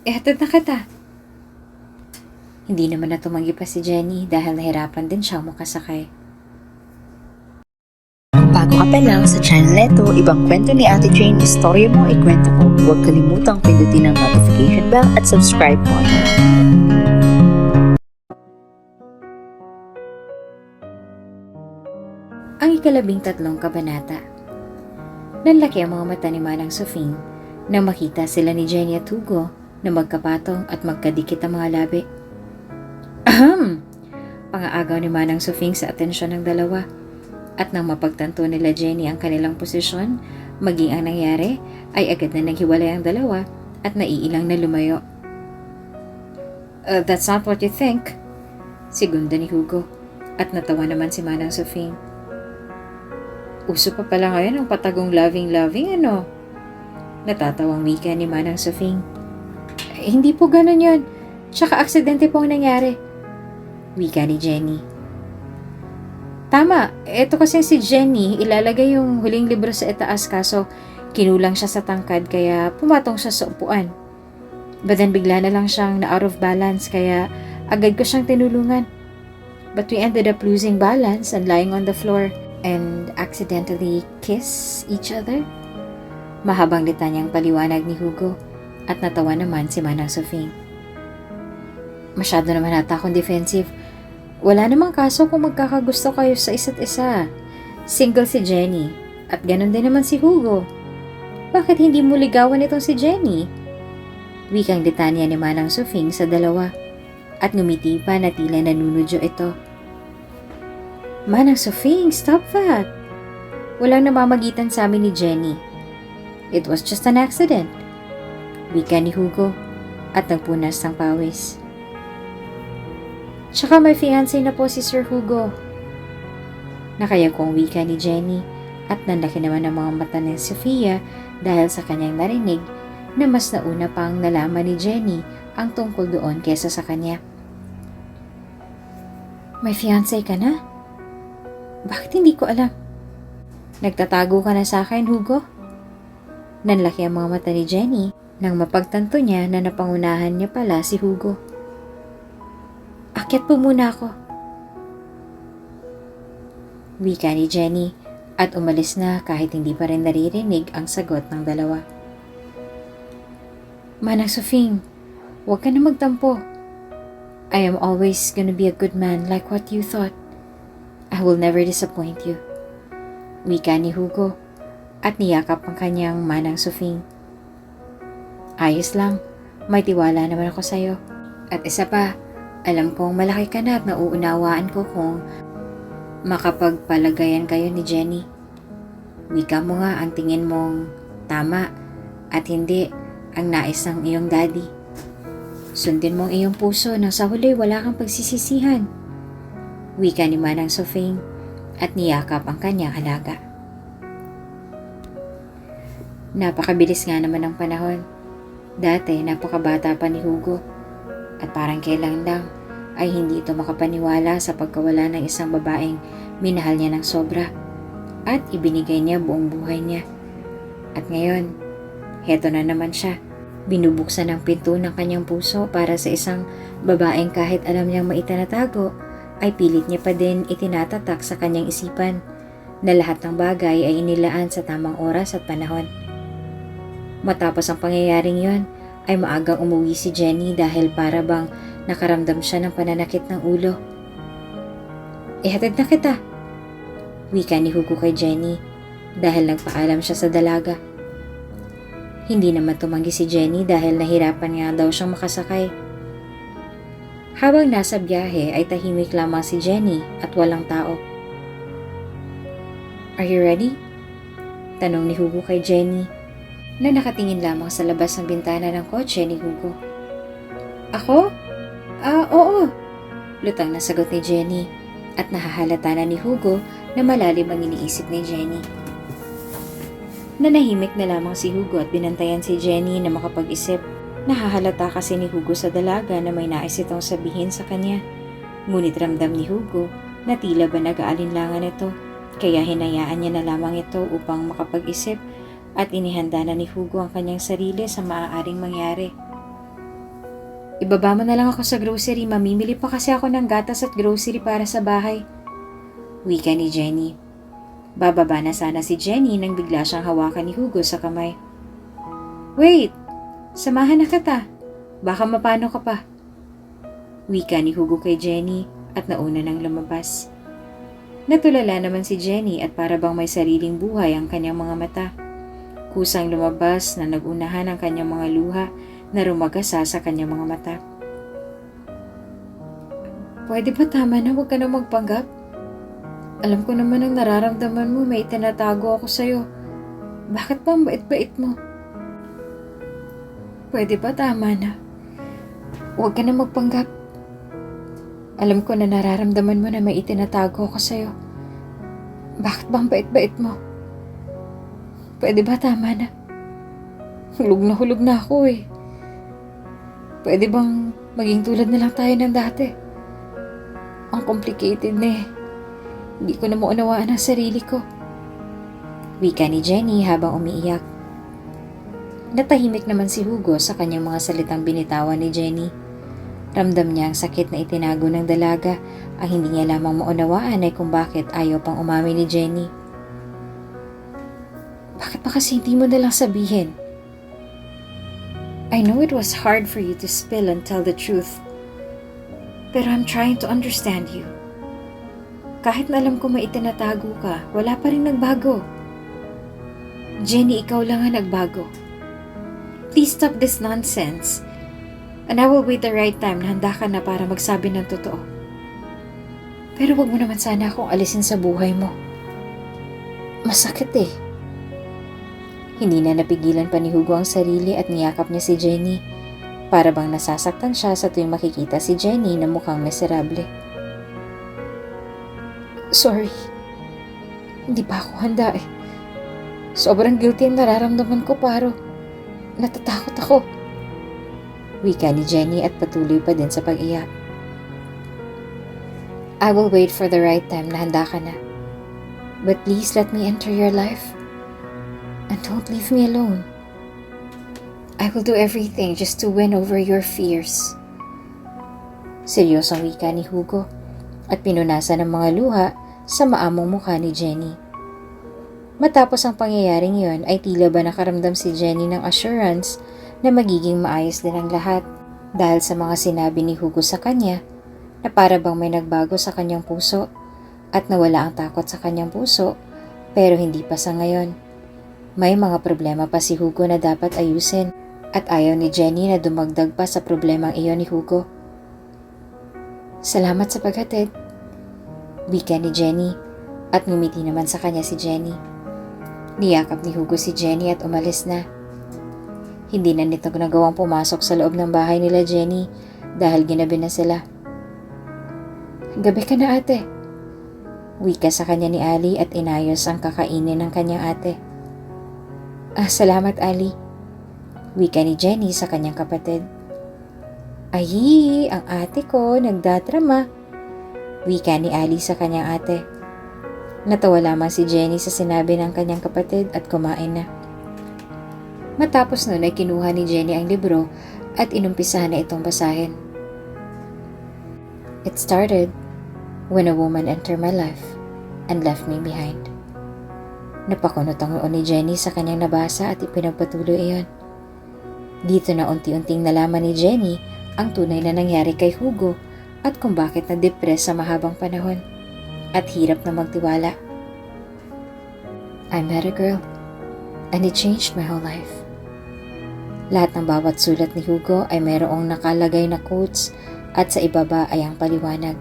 Hatid na kita. Hindi naman natumanggi pa si Jenny dahil nahirapan din siyang makasakay. Bago ka pa lang sa channel neto, ibang kwento ni Ate Jane, istorya mo, ikwento ko. Huwag kalimutang pindutin ang notification bell at subscribe mo. Ang ika-13 kabanata. Nanlaki ang mga mata ni Manang Sofing nang makita sila ni Jenny at Hugo na magkapatong at magkadikit ang mga labi. Ahem! Pangaagaw ni Manang Sofing sa atensyon ng dalawa. At nang mapagtanto nila Jenny ang kanilang posisyon, maging ang nangyari ay agad na naghiwalay ang dalawa at naiilang na lumayo. That's not what you think, sigunda ni Hugo, at natawa naman si Manang Sofing. Uso pa pala ngayon ang patagong loving-loving, ano? Natatawang wika ni Manang Sofing. Hindi po ganun yun. Tsaka aksidente po ang nangyari. Wika ni Jenny. Tama, eto kasi si Jenny, ilalagay yung huling libro sa itaas kaso kinulang siya sa tangkad kaya pumatong siya sa upuan. But then bigla na lang siyang na out of balance kaya agad ko siyang tinulungan. But we ended up losing balance and lying on the floor and accidentally kiss each other. Mahabang litanyang paliwanag ni Hugo at natawa naman si Manang Sofing. Masyado naman ata akong defensive. Wala namang kaso kung magkakagusto kayo sa isa't isa. Single si Jenny at ganun din naman si Hugo. Bakit hindi mo ligawan itong si Jenny? Wikang litanya ni Manang Sofing sa dalawa at ngumiti pa na tila nanunudyo ito. Manang Sofing, stop that! Walang namamagitan sa amin ni Jenny. It was just an accident. Wika ni Hugo at nagpunas ng pawis. Tsaka may fiancé na po si Sir Hugo. Nakayakong wika ni Jenny at nanlaki naman ang mga mata ni Sofia dahil sa kanyang narinig na mas nauna pang nalaman ni Jenny ang tungkol doon kesa sa kanya. May fiancé ka na? Bakit hindi ko alam? Nagtatago ka na sa akin, Hugo? Nanlaki ang mga mata ni Jenny nang mapagtanto niya na napangunahan niya pala si Hugo. Akyat po muna ako. Wika ni Jenny at umalis na kahit hindi pa rin naririnig ang sagot ng dalawa. Manang Sofing, huwag ka na magtampo. I am always gonna be a good man like what you thought. I will never disappoint you. Wika ni Hugo at niyakap ang kanyang Manang Sofing. Ayos lang, may tiwala naman ako sa'yo. At isa pa, alam kong malaki ka na at nauunawaan ko kung makapagpalagayan kayo ni Jenny. Wika mo nga ang tingin mong tama at hindi ang nais ng iyong daddy. Sundin mo ang iyong puso nang sa huli wala kang pagsisisihan. Wika ni Manang Sofing at niyakap ang kanyang alaga. Napakabilis nga naman ang panahon. Dati napakabata pa ni Hugo. At parang kailan lang ay hindi ito makapaniwala sa pagkawala ng isang babaeng minahal niya ng sobra at ibinigay niya buong buhay niya. At ngayon, heto na naman siya. Binubuksan ang pinto ng kanyang puso para sa isang babaeng kahit alam niyang maitinatago ay pilit niya pa din itinatatak sa kanyang isipan na lahat ng bagay ay inilaan sa tamang oras at panahon. Matapos ang pangyayaring yon, ay maagang umuwi si Jenny dahil para bang nakaramdam siya ng pananakit ng ulo. Ihatid na kita. Wika ni Hugo kay Jenny dahil nagpaalam siya sa dalaga. Hindi naman tumanggi si Jenny dahil nahirapan nga daw siyang makasakay. Habang nasa biyahe ay tahimik lamang si Jenny at walang tao. Are you ready? Tanong ni Hugo kay Jenny na nakatingin lamang sa labas ng bintana ng kotse ni Hugo. Ako? Oo. Lutang na sagot ni Jenny at nahahalata na ni Hugo na malalim ang iniisip ni Jenny. Nanahimik na lamang si Hugo at binantayan si Jenny na makapag-isip. Nahahalata kasi ni Hugo sa dalaga na may nais itong sabihin sa kanya. Ngunit ramdam ni Hugo na tila ba nag-aalinlangan ito, kaya hinayaan niya na lamang ito upang makapag-isip at inihanda na ni Hugo ang kanyang sarili sa maaaring mangyari. Ibaba mo na lang ako sa grocery. Mamimili pa kasi ako ng gatas at grocery para sa bahay. Wika ni Jenny. Bababa na sana si Jenny nang bigla siyang hawakan ni Hugo sa kamay. Wait! Samahan na kita. Baka mapano ka pa. Wika ni Hugo kay Jenny at nauna nang lumabas. Natulala naman si Jenny at para bang may sariling buhay ang kanyang mga mata. Kusang lumabas na nagunahan ang kanyang mga luha na rumagasa sa kanyang mga mata. Pwede ba tama na, huwag ka na magpanggap? Alam ko naman ang nararamdaman mo, may itinatago ako sa'yo. Bakit ba ang bait-bait mo? Pwede ba tama na? Huwag ka na magpanggap. Alam ko na nararamdaman mo na may itinatago ako sa'yo. Bakit ba ang bait-bait mo? Pwede ba tama na? Hulog na ako eh. Pwede bang maging tulad na lang tayo ng dati? Ang complicated na eh. Hindi ko na maunawaan ang sarili ko. Wika ni Jenny habang umiiyak. Natahimik naman si Hugo sa kanyang mga salitang binitawan ni Jenny. Ramdam niya ang sakit na itinago ng dalaga. Ang hindi niya lamang maunawaan ay kung bakit ayaw pang umamin ni Jenny. Bakit ba kasi hindi mo nalang sabihin? I know it was hard for you to spill and tell the truth. Pero I'm trying to understand you. Kahit na alam ko may itinatago ka, wala pa rin nagbago. Jenny, ikaw lang ang nagbago. Please stop this nonsense. And I will wait the right time na handa ka na para magsabi ng totoo. Pero wag mo naman sana akong alisin sa buhay mo. Masakit eh. Hindi na napigilan pa ni Hugo ang sarili at niyakap niya si Jenny. Para bang nasasaktan siya sa tuwing makikita si Jenny na mukhang miserable. Sorry. Hindi pa ako handa eh. Sobrang guilty ang nararamdaman ko, paro. Natatakot ako. Wika ni Jenny at patuloy pa din sa pag-iyak. I will wait for the right time na handa ka na. But please let me enter your life. And don't leave me alone. I will do everything just to win over your fears. Seryosong wika ni Hugo at pinunasan ng mga luha sa maamong mukha ni Jenny. Matapos ang pangyayaring iyon ay tila ba nakaramdam si Jenny ng assurance na magiging maayos din ang lahat dahil sa mga sinabi ni Hugo sa kanya na para bang may nagbago sa kanyang puso at nawala ang takot sa kanyang puso pero hindi pa sa ngayon. May mga problema pa si Hugo na dapat ayusin at ayaw ni Jenny na dumagdag pa sa problemang iyon ni Hugo. Salamat sa paghatid. Wika ni Jenny at ngumiti naman sa kanya si Jenny. Niyakap ni Hugo si Jenny at umalis na. Hindi na nito nagawang pumasok sa loob ng bahay nila Jenny dahil ginabi na sila. Gabi ka na ate. Wika sa kanya ni Ali at inayos ang kakainin ng kanyang ate. Salamat Ali. Wika ni Jenny sa kanyang kapatid. Ay, ang ate ko nagdadrama. Wika ni Ali sa kanyang ate. Natawa lamang si Jenny sa sinabi ng kanyang kapatid at kumain na. Matapos nun ay kinuha ni Jenny ang libro at inumpisahan na itong basahin. It started when a woman entered my life and left me behind. Napakunot ang noon ni Jenny sa kanyang nabasa at ipinagpatuloy iyon. Dito na unti-unting nalaman ni Jenny ang tunay na nangyari kay Hugo at kung bakit na-depress sa mahabang panahon at hirap na magtiwala. I met a girl and it changed my whole life. Lahat ng bawat sulat ni Hugo ay mayroong nakalagay na quotes at sa ibaba ay ang paliwanag.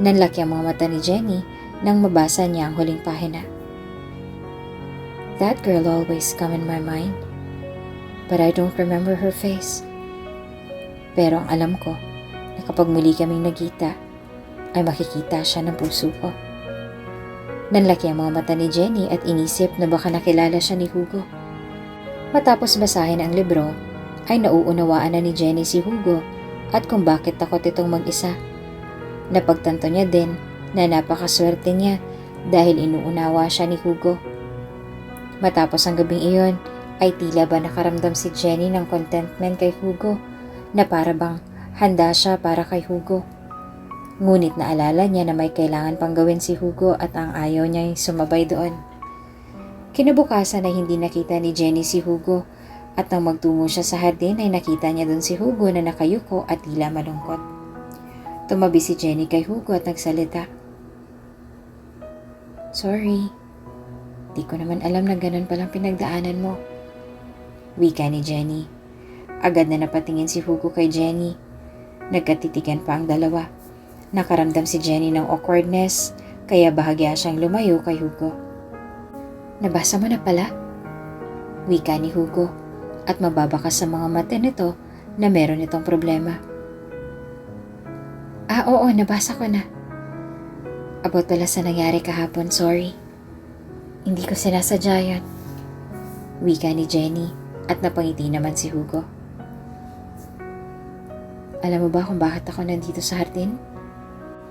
Nanlaki ang mga mata ni Jenny nang mabasa niya ang huling pahina. That girl always come in my mind, but I don't remember her face. Pero ang alam ko na kapag muli kaming nagkita, ay makikita siya ng puso ko. Nanlaki ang mga mata ni Jenny at inisip na baka nakilala siya ni Hugo. Matapos basahin ang libro, ay nauunawaan na ni Jenny si Hugo at kung bakit takot itong mag-isa. Napagtanto niya din na napakaswerte niya dahil inuunawa siya ni Hugo. Matapos ang gabing iyon, ay tila ba nakaramdam si Jenny ng contentment kay Hugo na para bang handa siya para kay Hugo. Ngunit naalala niya na may kailangan pang gawin si Hugo at ang ayaw niya ay sumabay doon. Kinabukasan ay hindi nakita ni Jenny si Hugo at nang magtungo siya sa hardin ay nakita niya doon si Hugo na nakayuko at tila malungkot. Tumabi si Jenny kay Hugo at nagsalita. "Sorry, di ko naman alam na ganun palang pinagdaanan mo." Wika ni Jenny. Agad na napatingin si Hugo kay Jenny. Nagkatitigan pa ang dalawa. Nakaramdam si Jenny ng awkwardness, kaya bahagya siyang lumayo kay Hugo. "Nabasa mo na pala?" Wika ni Hugo, at mababakas sa mga mata nito na meron itong problema. Oo, nabasa ko na." "About pala sa nangyari kahapon, sorry. Hindi ko sinasadya yun." Wika ni Jenny, at napangiti naman si Hugo. "Alam mo ba kung bakit ako nandito sa hardin?"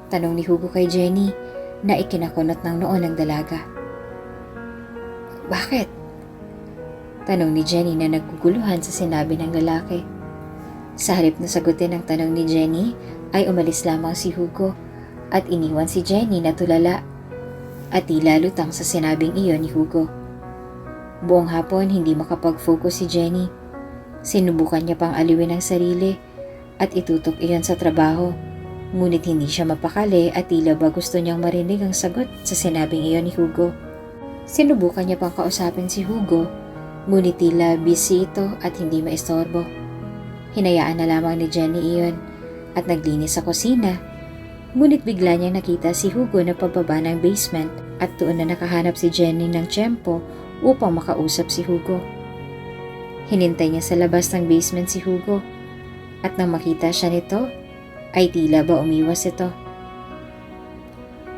Tanong ni Hugo kay Jenny na ikinakunot ng noo ng dalaga. "Bakit?" Tanong ni Jenny na naguguluhan sa sinabi ng lalaki. Sa halip na sagutin ang tanong ni Jenny ay umalis lamang si Hugo at iniwan si Jenny na tulala at tila lutang sa sinabing iyon ni Hugo. Buong hapon hindi makapag-focus si Jenny. Sinubukan niya pang aliwin ang sarili at itutok iyon sa trabaho. Ngunit hindi siya mapakali at tila ba gusto niyang marinig ang sagot sa sinabing iyon ni Hugo. Sinubukan niya pang kausapin si Hugo, ngunit tila busy ito at hindi maistorbo. Hinayaan na lamang ni Jenny iyon at naglinis sa kusina. Ngunit bigla niyang nakita si Hugo na pababa ng basement at doon na nakahanap si Jenny ng tiyempo upang makausap si Hugo. Hinintay niya sa labas ng basement si Hugo at nang makita siya nito, ay tila ba umiwas ito.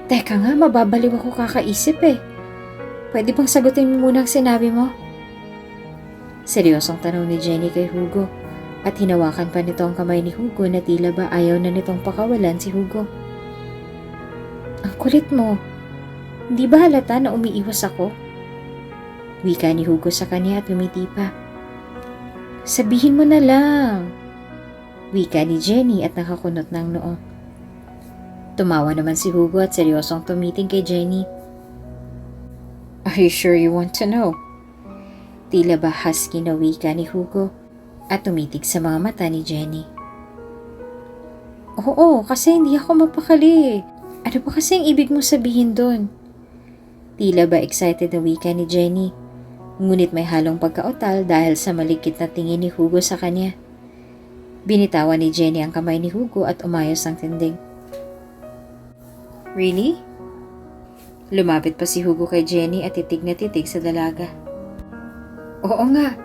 "Teka nga, mababaliw ako kakaisip eh. Pwede bang sagutin mo muna ang sinabi mo?" Seryosong tanong ni Jenny kay Hugo at hinawakan pa nito ang kamay ni Hugo na tila ba ayaw na nitong pakawalan si Hugo. "Ang kulit mo. Hindi ba halata na umiiwas ako?" Wika ni Hugo sa kanya at lumiti pa. "Sabihin mo na lang." Wika ni Jenny at nakakunot ng noo. Tumawa naman si Hugo at seryosong tumiting kay Jenny. "Are you sure you want to know?" Tila ba husky na wika ni Hugo at tumitig sa mga mata ni Jenny. "Oo, kasi hindi ako mapakali. Ano ba kasi ang ibig mo sabihin doon?" Tila ba excited na wika ni Jenny, ngunit may halong pagkautal dahil sa malikit na tingin ni Hugo sa kanya. Binitawan ni Jenny ang kamay ni Hugo at umayos ang tindig. "Really?" Lumapit pa si Hugo kay Jenny at titig na titig sa dalaga. "Oo nga."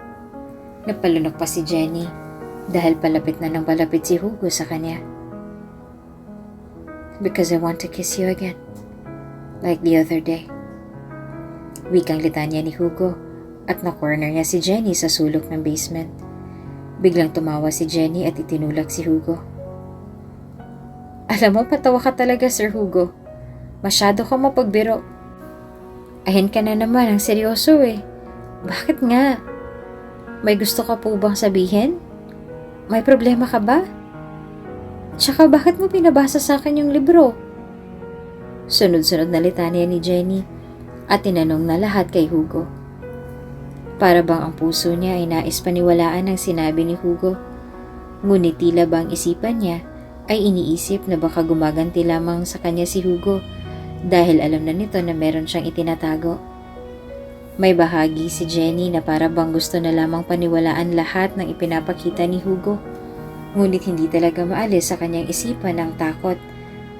Napalunok pa si Jenny dahil palapit na ng palapit si Hugo sa kanya. "Because I want to kiss you again, like the other day." Wikang litanya ni Hugo at na-corner niya si Jenny sa sulok ng basement. Biglang tumawa si Jenny at itinulak si Hugo. "Alam mo, patawa ka talaga, Sir Hugo. Masyado ka mapagbiro." "Ayan ka na naman, ang seryoso eh. Bakit nga? May gusto ka po bang sabihin? May problema ka ba? Tsaka bakit mo pinabasa sa akin yung libro?" Sunod-sunod na litanya ni Jenny at tinanong na lahat kay Hugo. Para bang ang puso niya ay nais paniwalaan ang sinabi ni Hugo. Ngunit tila ba ang isipan niya ay iniisip na baka gumaganti lamang sa kanya si Hugo dahil alam na nito na meron siyang itinatago. May bahagi si Jenny na para bang gusto na lamang paniwalaan lahat ng ipinapakita ni Hugo. Ngunit hindi talaga maalis sa kanyang isipan ang takot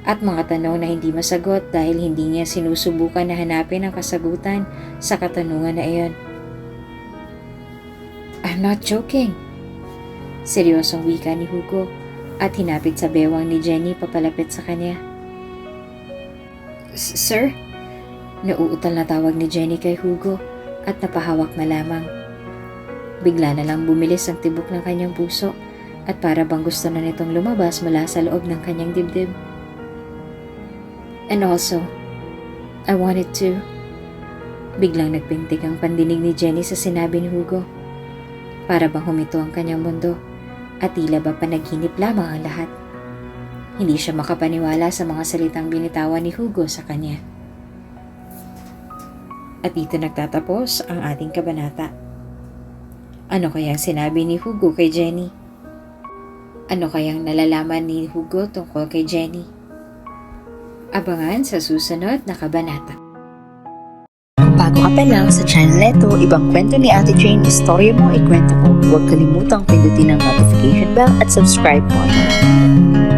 at mga tanong na hindi masagot dahil hindi niya sinusubukan na hanapin ang kasagutan sa katanungan na iyon. "I'm not joking." Seryosong wika ni Hugo at hinapit sa bewang ni Jenny papalapit sa kanya. "Sir?" Nauutal na tawag ni Jenny kay Hugo at napahawak na lamang. Bigla na lang bumilis ang tibok ng kanyang puso at para bang gusto na nitong lumabas mula sa loob ng kanyang dibdib. "And also, I wanted to..." Biglang nagpintig ang pandinig ni Jenny sa sinabi ni Hugo. Para bang humito ang kanyang mundo At tila ba panaginip lamang ang lahat. Hindi siya makapaniwala sa mga salitang binitawan ni Hugo sa kanya. At dito nagtatapos ang ating kabanata. Ano kayang sinabi ni Hugo kay Jenny? Ano kayang nalalaman ni Hugo tungkol kay Jenny? Abangan sa susunod na kabanata. Bago ka pa lang sa channel neto, ibang kwento ni Ate Jane, istorya mo, ikwento ko. Huwag kalimutang pindutin ang notification bell at subscribe button.